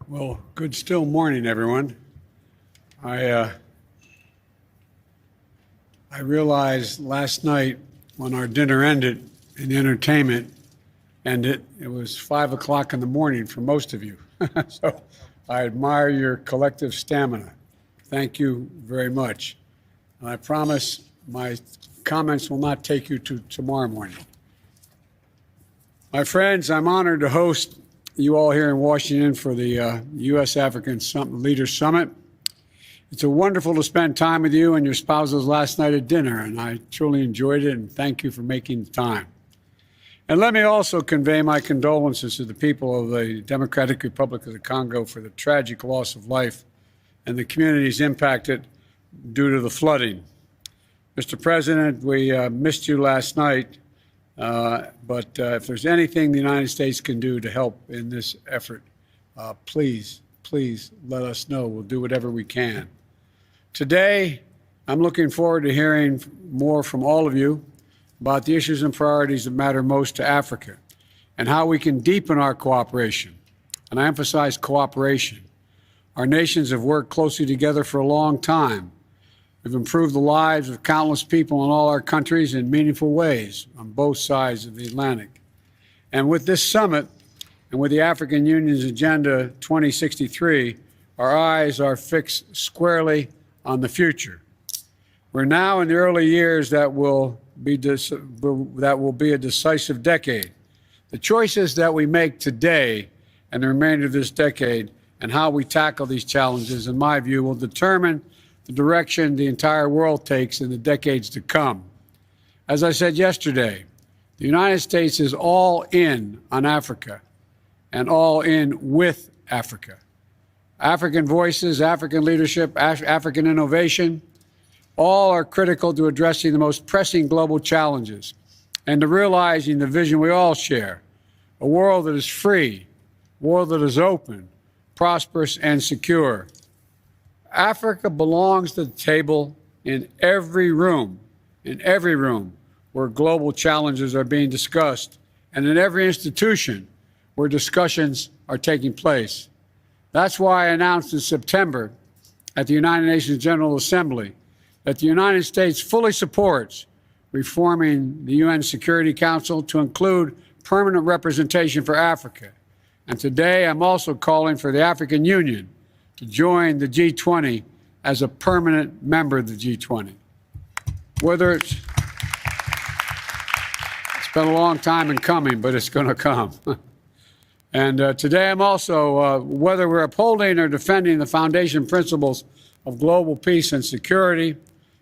Well, good still morning, everyone. I realized last night when our dinner ended and the entertainment ended, it was 5 o'clock in the morning for most of you. So I admire your collective stamina. Thank you very much. And I promise my comments will not take you to tomorrow morning. My friends, I'm honored to host you all here in Washington for the U.S. African Leaders Summit. It's wonderful to spend time with you and your spouses last night at dinner, and I truly enjoyed it, and thank you for making the time. And let me also convey my condolences to the people of the Democratic Republic of the Congo for the tragic loss of life and the communities impacted due to the flooding. Mr. President, we missed you last night. But if there's anything the United States can do to help in this effort, please let us know. We'll do whatever we can. Today, I'm looking forward to hearing more from all of you about the issues and priorities that matter most to Africa and how we can deepen our cooperation. And I emphasize cooperation. Our nations have worked closely together for a long time. We've improved the lives of countless people in all our countries in meaningful ways on both sides of the Atlantic. And with this summit and with the African Union's Agenda 2063, our eyes are fixed squarely on the future. We're now in the early years that will be a decisive decade. The choices that we make today and the remainder of this decade and how we tackle these challenges, in my view, will determine the direction the entire world takes in the decades to come. As I said yesterday, the United States is all in on Africa and all in with Africa. African voices, African leadership, African innovation, all are critical to addressing the most pressing global challenges and to realizing the vision we all share, a world that is free, a world that is open, prosperous, and secure. Africa belongs to the table in every room where global challenges are being discussed, and in every institution where discussions are taking place. That's why I announced in September at the United Nations General Assembly that the United States fully supports reforming the UN Security Council to include permanent representation for Africa. And today I'm also calling for the African Union to join the G20 as a permanent member of the G20. It's been a long time in coming, but it's going to come. And today I'm also, whether we're upholding or defending the foundation principles of global peace and security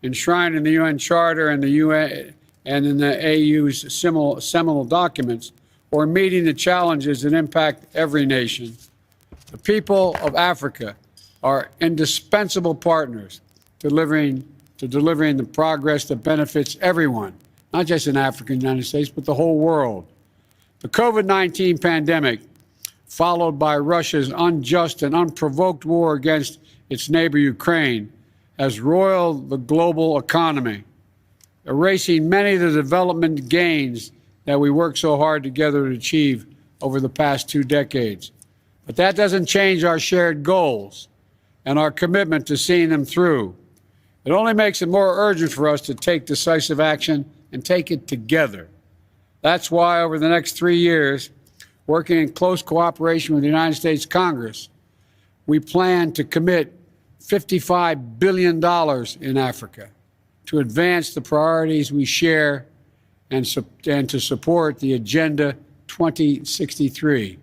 enshrined in the UN Charter and the UN and in the AU's seminal documents, or meeting the challenges that impact every nation, the people of Africa are indispensable partners to delivering the progress that benefits everyone, not just in Africa and the United States, but the whole world. The COVID-19 pandemic, followed by Russia's unjust and unprovoked war against its neighbor Ukraine, has roiled the global economy, erasing many of the development gains that we worked so hard together to achieve over the past 2 decades. But that doesn't change our shared goals and our commitment to seeing them through. It only makes it more urgent for us to take decisive action and take it together. That's why over the next 3 years, working in close cooperation with the United States Congress, we plan to commit $55 billion in Africa to advance the priorities we share and to support the Agenda 2063.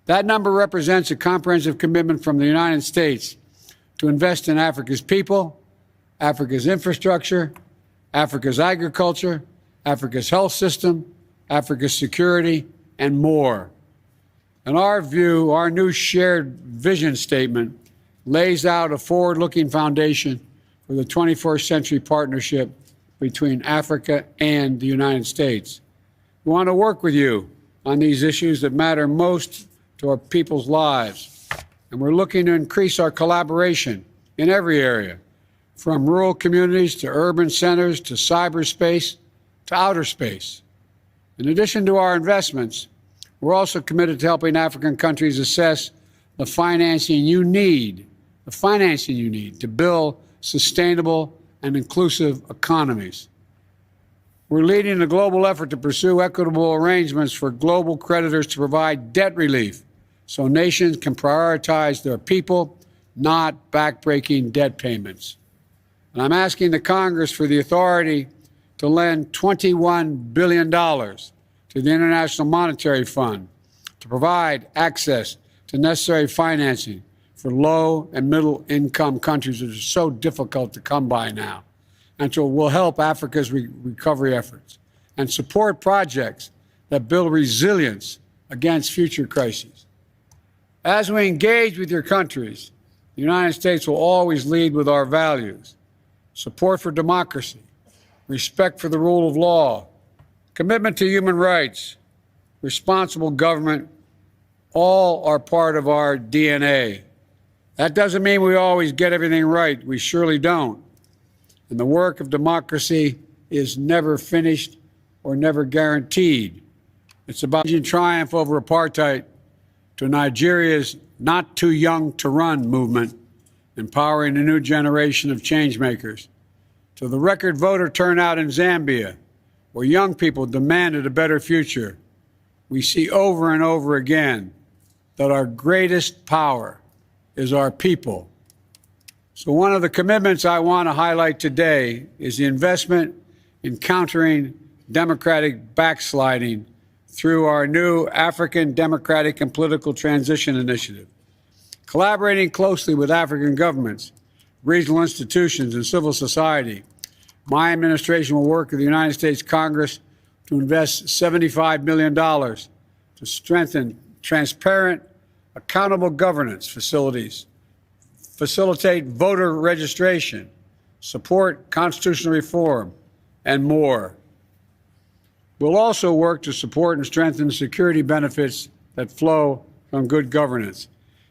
That number represents a comprehensive commitment from the United States to invest in Africa's people, Africa's infrastructure, Africa's agriculture, Africa's health system, Africa's security, and more. In our view, our new shared vision statement lays out a forward-looking foundation for the 21st century partnership between Africa and the United States. We want to work with you on these issues that matter most to our people's lives, and we're looking to increase our collaboration in every area, from rural communities to urban centers to cyberspace to outer space. In addition to our investments, we're also committed to helping African countries assess the financing you need to build sustainable and inclusive economies. We're leading a global effort to pursue equitable arrangements for global creditors to provide debt relief so nations can prioritize their people, not backbreaking debt payments. And I'm asking the Congress for the authority to lend $21 billion to the International Monetary Fund to provide access to necessary financing for low and middle income countries that are so difficult to come by now, and so will help Africa's recovery efforts and support projects that build resilience against future crises. As we engage with your countries, the United States will always lead with our values: support for democracy, respect for the rule of law, commitment to human rights, responsible government. All are part of our DNA. That doesn't mean we always get everything right. We surely don't. And the work of democracy is never finished or never guaranteed. It's about triumph over apartheid to Nigeria's not too young to run movement, empowering a new generation of changemakers, to the record voter turnout in Zambia, where young people demanded a better future. We see over and over again that our greatest power is our people. So one of the commitments I want to highlight today is the investment in countering democratic backsliding through our new African Democratic and Political Transition Initiative. Collaborating closely with African governments, regional institutions, and civil society, my administration will work with the United States Congress to invest $75 million to strengthen transparent, accountable governance facilities, facilitate voter registration, support constitutional reform, and more. We'll also work to support and strengthen security benefits that flow from good governance,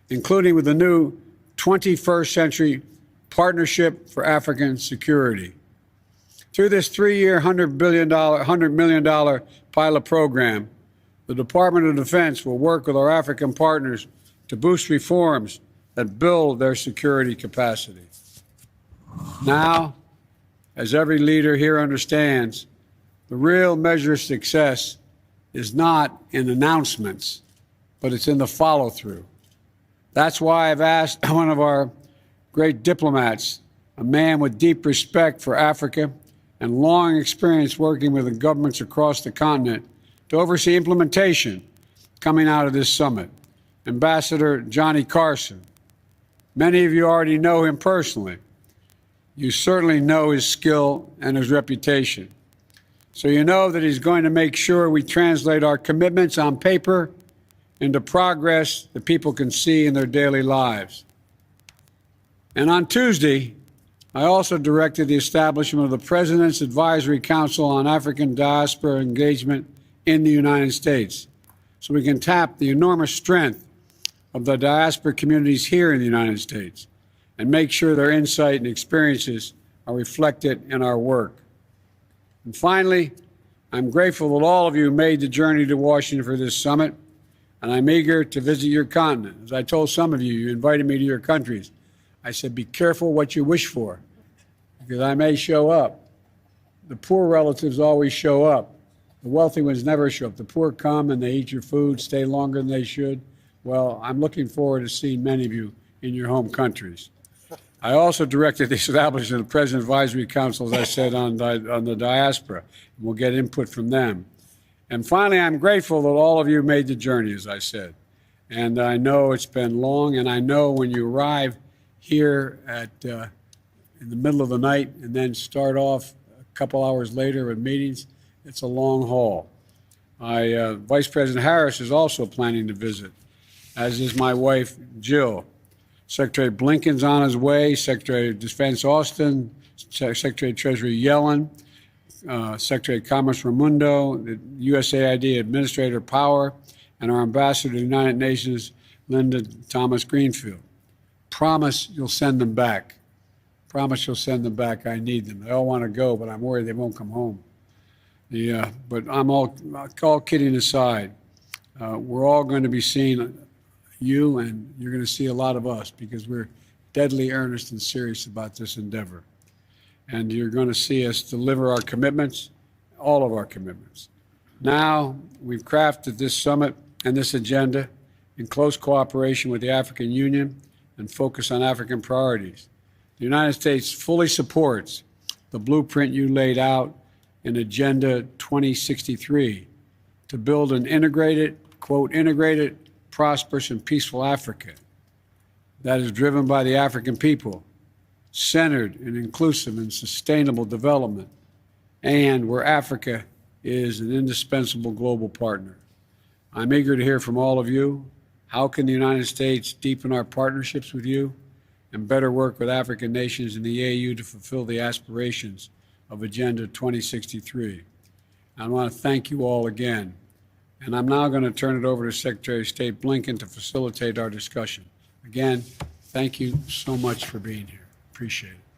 including with the new 21st Century Partnership for African Security. Through this three-year, $100 million pilot program, the Department of Defense will work with our African partners to boost reforms that build their security capacity. Now, as every leader here understands, the real measure of success is not in announcements, but it's in the follow-through. That's why I've asked one of our great diplomats, a man with deep respect for Africa and long experience working with the governments across the continent, to oversee implementation coming out of this summit, Ambassador Johnny Carson. Many of you already know him personally. You certainly know his skill and his reputation. So you know that he's going to make sure we translate our commitments on paper into progress that people can see in their daily lives. And on Tuesday, I also directed the establishment of the President's Advisory Council on African Diaspora Engagement in the United States, so we can tap the enormous strength of the diaspora communities here in the United States and make sure their insight and experiences are reflected in our work. And finally, I'm grateful that all of you made the journey to Washington for this summit, and I'm eager to visit your continent. As I told some of you, you invited me to your countries. I said, be careful what you wish for, because I may show up. The poor relatives always show up. The wealthy ones never show up. The poor come and they eat your food, stay longer than they should. Well, I'm looking forward to seeing many of you in your home countries. I also directed the establishment of the President Advisory Council, as I said, on the diaspora. We'll get input from them. And finally, I'm grateful that all of you made the journey, as I said. And I know it's been long, and I know when you arrive here in the middle of the night and then start off a couple hours later with meetings, it's a long haul. Vice President Harris is also planning to visit, as is my wife, Jill. Secretary Blinken's on his way, Secretary of Defense Austin, Secretary of Treasury Yellen, Secretary of Commerce Raimundo, the USAID Administrator Power, and our Ambassador to the United Nations, Linda Thomas Greenfield. Promise you'll send them back. promise you'll send them back. I need them. They all want to go, but I'm worried they won't come home. But I'm all kidding aside. We're all going to be seeing you, and you're going to see a lot of us because we're deadly earnest and serious about this endeavor. And you're going to see us deliver our commitments, all of our commitments. Now, we've crafted this summit and this agenda in close cooperation with the African Union and focus on African priorities. The United States fully supports the blueprint you laid out in Agenda 2063 to build an integrated, quote, integrated, prosperous, and peaceful Africa that is driven by the African people, centered in inclusive and sustainable development, and where Africa is an indispensable global partner. I'm eager to hear from all of you. How can the United States deepen our partnerships with you and better work with African nations in the AU to fulfill the aspirations of Agenda 2063? I want to thank you all again. And I'm now going to turn it over to Secretary of State Blinken to facilitate our discussion. Again, thank you so much for being here. Appreciate it.